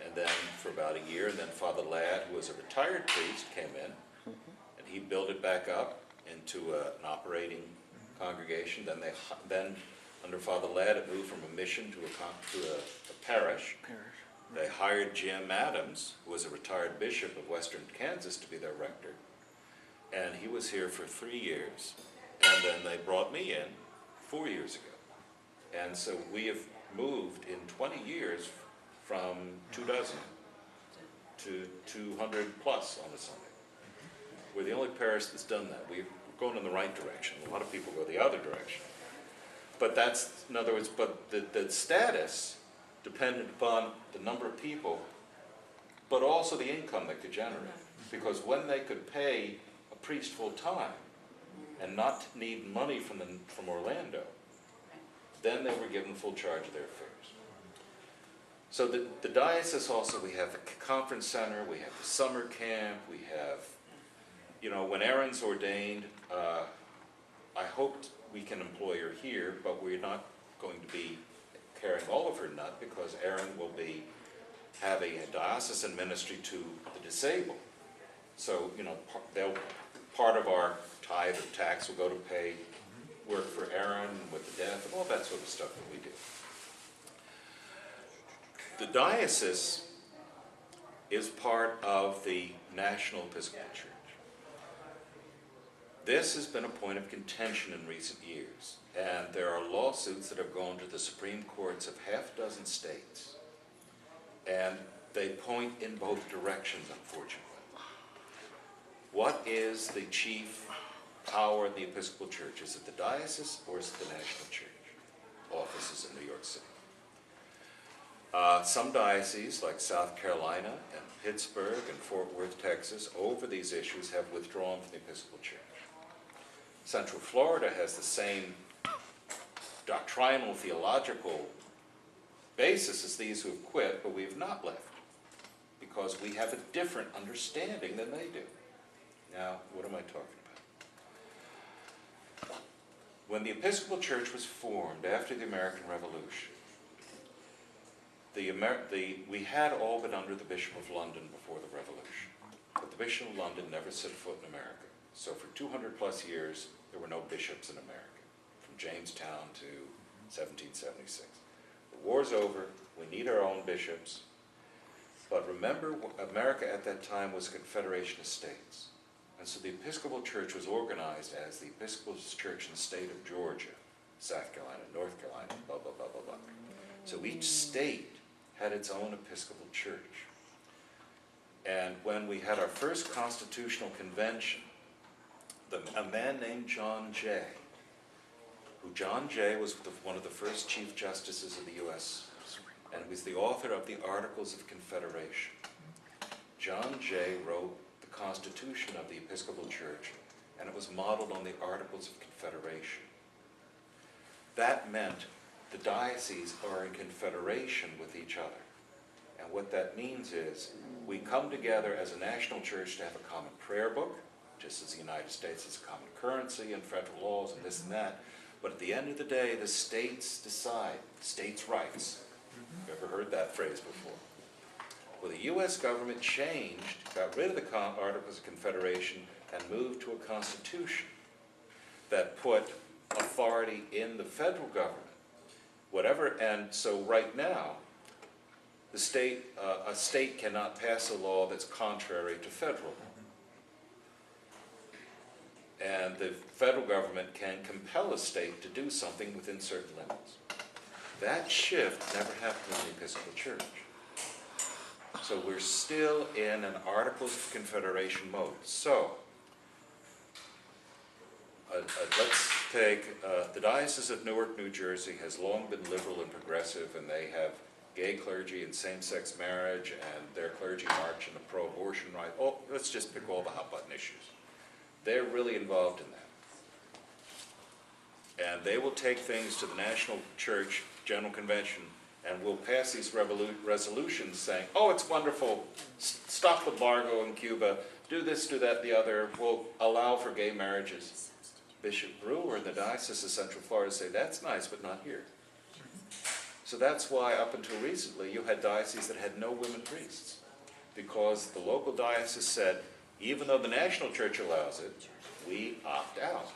and then for about a year, and then Father Ladd, who was a retired priest, came in, and he built it back up into an operating congregation. Then under Father Ladd, it moved from a mission to a parish. They hired Jim Adams, who was a retired bishop of Western Kansas, to be their rector. And he was here for 3 years. And then they brought me in 4 years ago. And so we have moved in 20 years from 24 to 200 plus on a Sunday. We're the only parish that's done that. We're going in the right direction. A lot of people go the other direction. But that's, in other words, but the status depended upon the number of people, but also the income they could generate. Because when they could pay a priest full time and not need money from Orlando, then they were given full charge of their affairs. So the diocese also, we have a conference center, we have a summer camp, we have, you know, when Erin's ordained, I hoped we can employ her here, but we're not going to be carrying all of her nut, because Erin will be having a diocesan ministry to the disabled. So, you know, part of our tithe of tax will go to pay work for Erin with the death and all that sort of stuff that we do. The diocese is part of the National Episcopal Church. This has been a point of contention in recent years, and there are lawsuits that have gone to the Supreme Courts of half a dozen states, and they point in both directions, unfortunately. What is the chief power in the Episcopal Church? Is it the diocese or is it the National Church? Offices in New York City. Some dioceses, like South Carolina and Pittsburgh and Fort Worth, Texas, over these issues have withdrawn from the Episcopal Church. Central Florida has the same doctrinal, theological basis as these who have quit, but we have not left, because we have a different understanding than they do. Now, what am I talking about? When the Episcopal Church was formed after the American Revolution, we had all been under the Bishop of London before the Revolution, but the Bishop of London never set foot in America. So for 200 plus years, there were no bishops in America, from Jamestown to 1776. The war's over, we need our own bishops, but remember, America at that time was a confederation of states. And so the Episcopal Church was organized as the Episcopal Church in the state of Georgia, South Carolina, North Carolina, blah, blah, blah, blah, blah. So each state had its own Episcopal Church. And when we had our first constitutional convention, a man named John Jay, John Jay was one of the first Chief Justices of the U.S. and was the author of the Articles of Confederation. John Jay wrote the Constitution of the Episcopal Church, and it was modeled on the Articles of Confederation. That meant the dioceses are in confederation with each other. And what that means is we come together as a national church to have a common prayer book, just as the United States has a common currency and federal laws and this and that. But at the end of the day, the states decide, states' rights. You ever heard that phrase before? Well, the U.S. government changed, got rid of the Articles of Confederation and moved to a constitution that put authority in the federal government. Whatever, and so right now, a state cannot pass a law that's contrary to federal law. And the federal government can compel a state to do something within certain limits. That shift never happened in the Episcopal Church. So we're still in an Articles of Confederation mode. So, let's take, the Diocese of Newark, New Jersey has long been liberal and progressive, and they have gay clergy and same-sex marriage and their clergy march and the pro-abortion right. Oh, let's just pick all the hot-button issues. They're really involved in that. And they will take things to the National Church General Convention and will pass these resolutions saying, oh, it's wonderful, stop the embargo in Cuba, do this, do that, the other, we'll allow for gay marriages. Bishop Brewer in the Diocese of Central Florida say, that's nice, but not here. So that's why up until recently you had dioceses that had no women priests, because the local diocese said, even though the national church allows it, we opt out.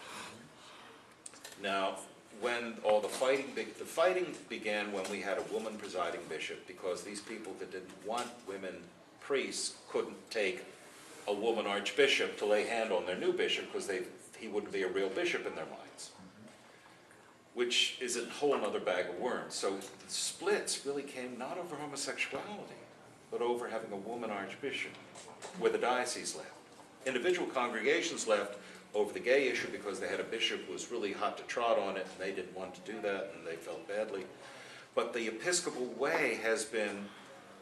Now, when all the fighting began when we had a woman presiding bishop, because these people that didn't want women priests couldn't take a woman archbishop to lay hand on their new bishop because he wouldn't be a real bishop in their minds, which is a whole other bag of worms. So the splits really came not over homosexuality, but over having a woman archbishop, where the diocese left. Individual congregations left over the gay issue because they had a bishop who was really hot to trot on it, and they didn't want to do that, and they felt badly. But the Episcopal way has been,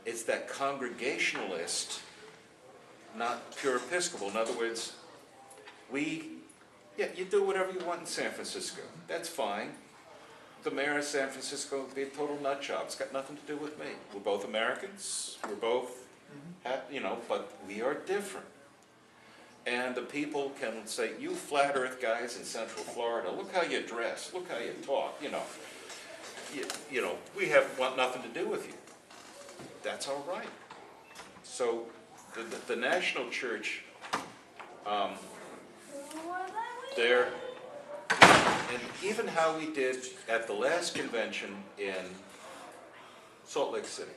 it's that congregationalist, not pure Episcopal. In other words, you do whatever you want in San Francisco. That's fine. The mayor of San Francisco would be a total nut job. It's got nothing to do with me. We're both Americans. We're both, but we are different. And the people can say, you flat earth guys in Central Florida, look how you dress, look how you talk, we want nothing to do with you. That's all right. So the national church, and even how we did at the last convention in Salt Lake City,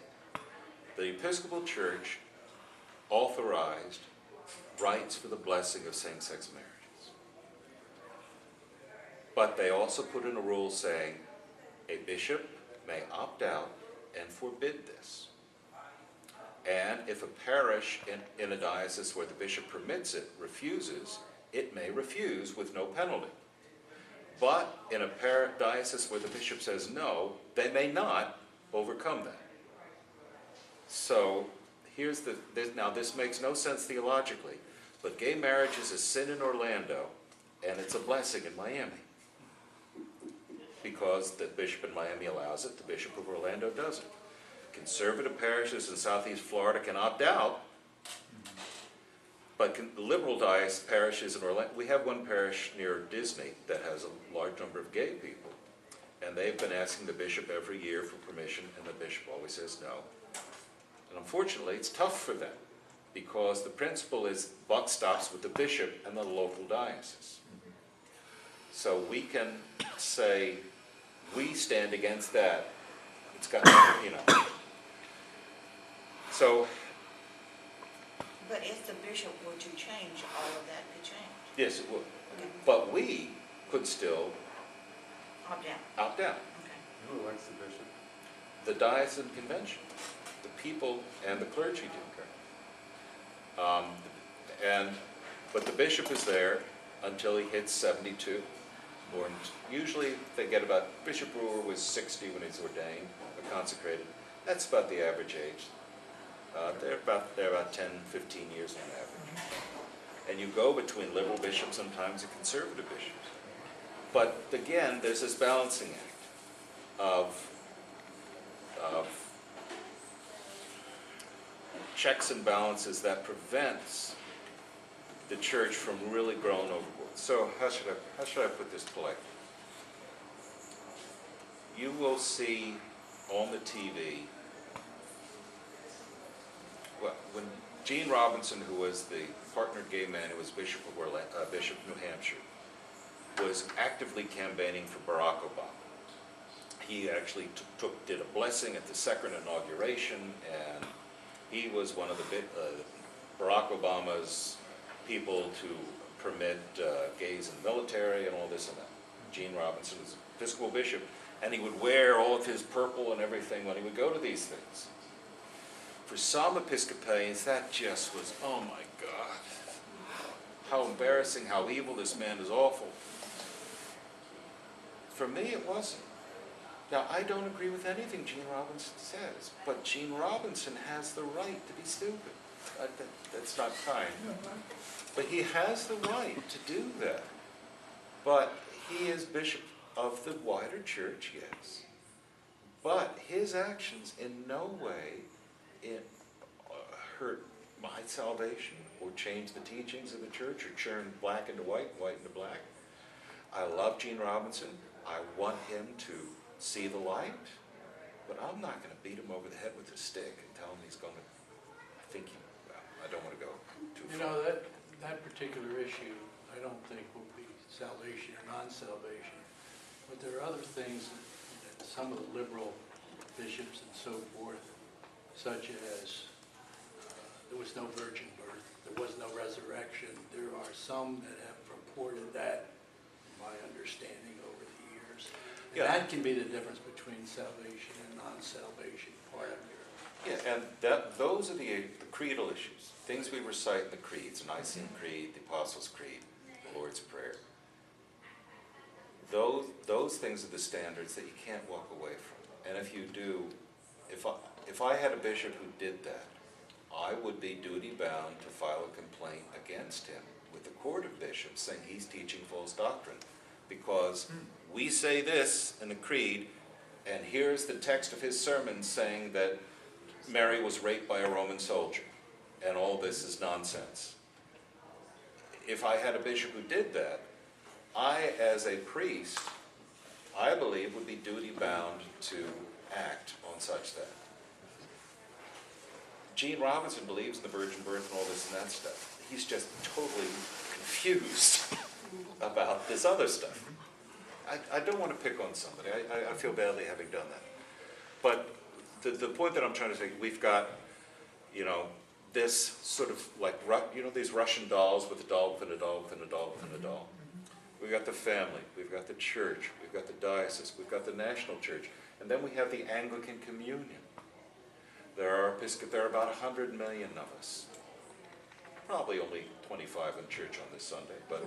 the Episcopal Church authorized rights for the blessing of same-sex marriages. But they also put in a rule saying a bishop may opt out and forbid this. And if a parish in a diocese where the bishop permits it refuses, it may refuse with no penalty. But in a diocese where the bishop says no, they may not overcome that. So now this makes no sense theologically, but gay marriage is a sin in Orlando, and it's a blessing in Miami. Because the bishop in Miami allows it, the bishop of Orlando doesn't. Conservative parishes in Southeast Florida can opt out, but liberal parishes in Orlando, we have one parish near Disney that has a large number of gay people, and they've been asking the bishop every year for permission, and the bishop always says no. And unfortunately, it's tough for them, because the principle is buck stops with the bishop and the local diocese. So we can say, we stand against that. It's got, So. But if the bishop were to change, all of that could change. Yes, it would. Okay. But we could still Opt out. opt out. Okay. Who elects the bishop? The diocesan convention, the people and the clergy do. But the bishop is there until he hits 72, or usually they get about, Bishop Brewer was 60 when he's ordained, or consecrated. That's about the average age. They're about 10, 15 years on average. And you go between liberal bishops sometimes and conservative bishops. But again, there's this balancing act of checks and balances that prevents the church from really growing overboard. So how should I put this politely? You will see on the TV, well, when Gene Robinson, who was the partnered gay man who was Bishop of New Hampshire, was actively campaigning for Barack Obama. He actually did a blessing at the second inauguration, and he was one of the Barack Obama's people to permit gays in the military and all this and that. Gene Robinson was an Episcopal bishop, and he would wear all of his purple and everything when he would go to these things. For some Episcopalians, that just was, oh my God, how embarrassing, how evil, this man is awful. For me, it wasn't. Now, I don't agree with anything Gene Robinson says, but Gene Robinson has the right to be stupid. That's not kind. But he has the right to do that. But he is bishop of the wider church, yes. But his actions in no way hurt my salvation or change the teachings of the church or turn black into white, white into black. I love Gene Robinson. I want him to see the light, but I'm not going to beat him over the head with a stick and tell him he's going to, I don't want to go too far. You know, that particular issue, I don't think will be salvation or non-salvation. But there are other things that some of the liberal bishops and so forth, such as there was no virgin birth, there was no resurrection. There are some that have purported that, my understanding over the years. And that can be the difference between salvation and non-salvation, part of your... Yeah, and those are the creedal issues, things we recite in the creeds, the Nicene Creed, the Apostles' Creed, the Lord's Prayer. Those things are the standards that you can't walk away from. And if you do, if I had a bishop who did that, I would be duty-bound to file a complaint against him with the Court of Bishops saying he's teaching false doctrine. Because we say this in the creed, and here's the text of his sermon saying that Mary was raped by a Roman soldier, and all this is nonsense. If I had a bishop who did that, I, as a priest, I believe would be duty-bound to act on such that. Gene Robinson believes in the virgin birth and all this and that stuff. He's just totally confused about this other stuff. I don't want to pick on somebody. I feel badly having done that. But the point that I'm trying to say, we've got, this sort of like, these Russian dolls with a doll within a doll within a doll within a doll. We've got the family, we've got the church, we've got the diocese, we've got the national church, and then we have the Anglican Communion. There are about 100 million of us. Probably only 25 in church on this Sunday, but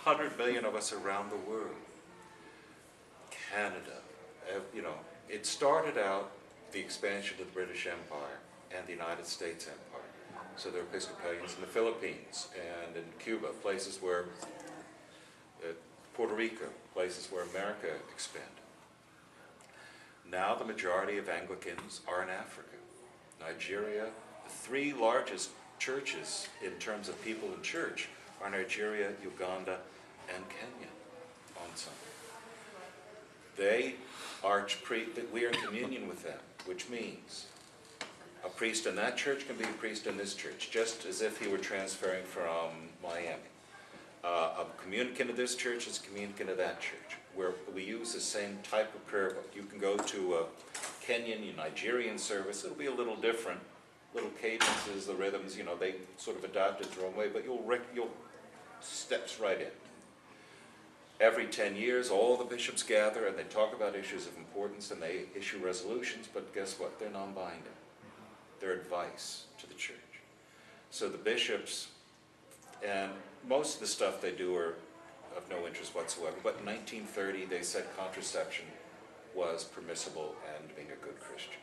100 million of us around the world. Canada, it started out the expansion of the British Empire and the United States Empire. So there are Episcopalians in the Philippines and in Cuba, places where, Puerto Rico, places where America expanded. Now the majority of Anglicans are in Africa. Nigeria, the three largest churches in terms of people in church are Nigeria, Uganda, and Kenya on Sunday. We are in communion with them, which means a priest in that church can be a priest in this church, just as if he were transferring from Miami. A communicant of this church is a communicant of that church, where we use the same type of prayer book. You can go to a Kenyan, Nigerian service, it'll be a little different, little cadences, the rhythms, they sort of adapted their own way, but you'll steps right in. Every 10 years, all the bishops gather and they talk about issues of importance and they issue resolutions, but guess what? They're non-binding. They're advice to the church. So the bishops, and most of the stuff they do are of no interest whatsoever, but in 1930 they said contraception was permissible and being a good Christian.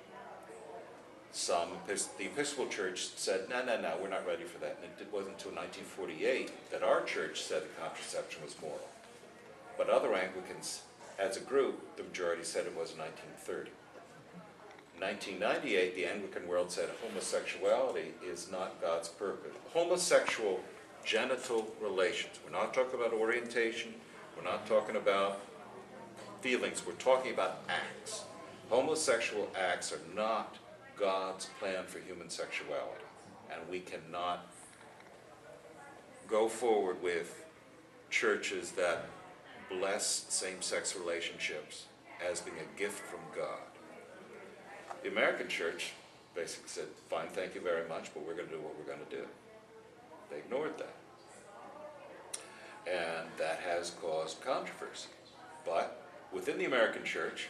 The Episcopal Church said, no, we're not ready for that. And it wasn't until 1948 that our church said that contraception was moral. But other Anglicans, as a group, the majority said it was in 1930. In 1998, the Anglican world said homosexuality is not God's purpose. Homosexual genital relations. We're not talking about orientation. We're not talking about feelings. We're talking about acts. Homosexual acts are not God's plan for human sexuality. And we cannot go forward with churches that bless same-sex relationships as being a gift from God. The American church basically said, fine, thank you very much, but we're going to do what we're going to do. They ignored that. And that has caused controversy. But within the American church,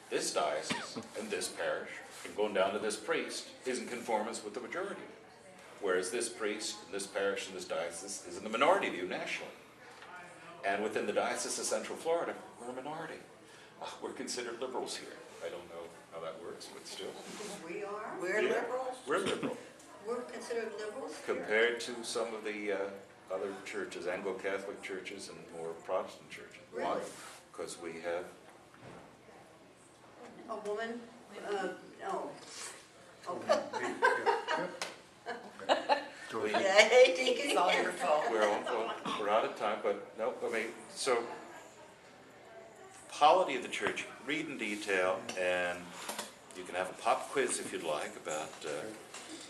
this diocese and this parish, and going down to this priest, is in conformance with the majority. Whereas this priest, and this parish, and this diocese is in the minority view nationally. And within the Diocese of Central Florida, we're a minority. we're considered liberals here. I don't know how that works, but still. We are, We're Yeah. liberals. We're liberal we're considered liberals here. compared to some of the other churches, Anglo-Catholic churches and more Protestant churches. Why? Really? Because we have, A woman, no. Okay. we, Yeah, hey, Deacon. It's all your fault. we're out of time, but no, I mean, so polity of the church, read in detail, and you can have a pop quiz if you'd like about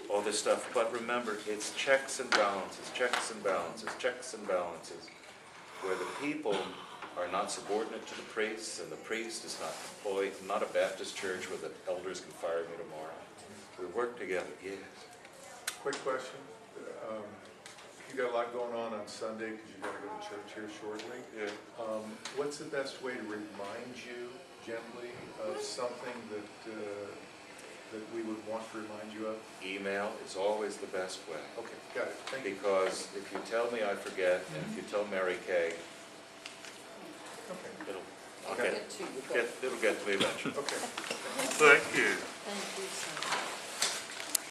all this stuff, but remember, it's checks and balances, checks and balances, checks and balances, where the people are not subordinate to the priests, and the priest is not employed, not a Baptist church where the elders can fire me tomorrow. We work together, yes. Quick question. You got a lot going on Sunday because you got to go to church here shortly. Yeah. What's the best way to remind you gently of something that we would want to remind you of? Email is always the best way. Okay, got it. Thank you. Because if you tell me, I forget, and if you tell Mary Kay, Okay. it'll get to me eventually. Okay. Thank you. Thank you so much.